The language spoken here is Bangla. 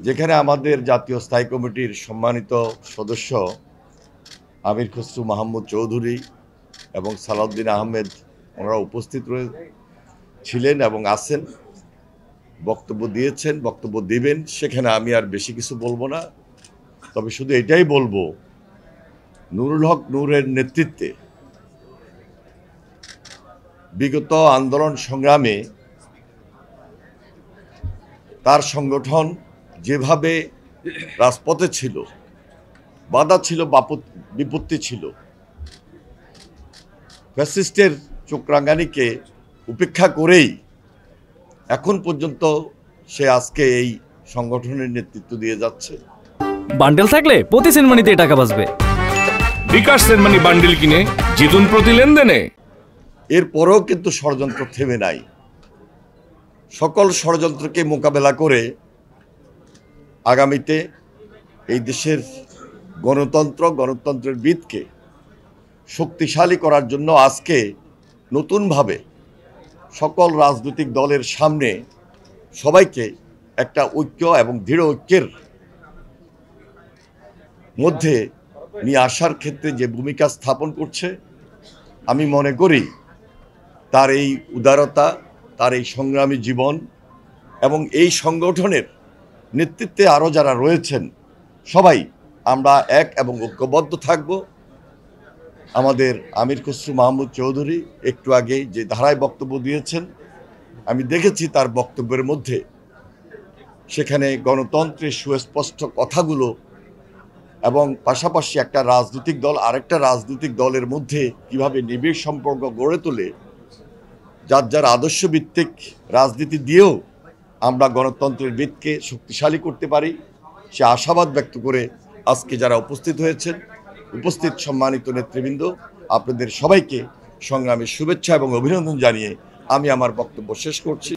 যেখানে আমাদের জাতীয় স্থায়ী কমিটির সম্মানিত সদস্য আমির খসরু মাহমুদ চৌধুরী এবং সালাউদ্দিন আহমেদ ওনারা উপস্থিত ছিলেন এবং আছেন, বক্তব্য দিয়েছেন, বক্তব্য দিবেন। সেখানে আমি আর বেশি কিছু বলবো না, তবে শুধু এটাই বলবো, নুরুল হক নূরের নেতৃত্বে বিগত আন্দোলন সংগ্রামে তার সংগঠন যেভাবে রাজপথে ছিল, বাধা ছিল, বিপত্তি ছিল, ফ্যাসিস্টের চোখরাঙানিকে উপেক্ষা করেই এখন পর্যন্ত সে আজকে এই সংগঠনের নেতৃত্ব দিয়ে যাচ্ছে। বান্ডেল থাকলে প্রতি সেনমানিতে টাকা বাঁচবে। বিকাশ সেনমানি বান্ডেল কিনে জিতুন প্রতি লেনদেনে। এরপরেও কিন্তু ষড়যন্ত্র থেমে নাই। সকল ষড়যন্ত্রকে মোকাবেলা করে আগামীতে এই দেশের গণতন্ত্রের ভিতকে শক্তিশালী করার জন্য আজকে নতুনভাবে সকল রাজনৈতিক দলের সামনে সবাইকে একটা ঐক্য এবং দৃঢ় ঐক্যের মধ্যে নিয়ে আসার ক্ষেত্রে যে ভূমিকা স্থাপন করছে, আমি মনে করি তার এই উদারতা, তার এই সংগ্রামী জীবন এবং এই সংগঠনের নেতৃত্বে আরও যারা রয়েছেন সবাই আমরা এক এবং ঐক্যবদ্ধ থাকব। আমাদের আমির খসরু মাহমুদ চৌধুরী একটু আগে যে ধারায় বক্তব্য দিয়েছেন, আমি দেখেছি তার বক্তব্যের মধ্যে সেখানে গণতন্ত্রের সুস্পষ্ট কথাগুলো এবং পাশাপাশি একটা রাজনৈতিক দল আরেকটা রাজনৈতিক দলের মধ্যে কিভাবে নিবিড় সম্পর্ক গড়ে তোলে, যার যার আদর্শ ভিত্তিক রাজনীতি দিয়েও আমরা গণতন্ত্রের ভিতকে শক্তিশালী করতে পারি, সে আশাবাদ ব্যক্ত করে আজকে যারা উপস্থিত হয়েছেন, উপস্থিত সম্মানিত নেতৃবৃন্দ, আপনাদের সবাইকে সংগ্রামের শুভেচ্ছা এবং অভিনন্দন জানিয়ে আমি আমার বক্তব্য শেষ করছি।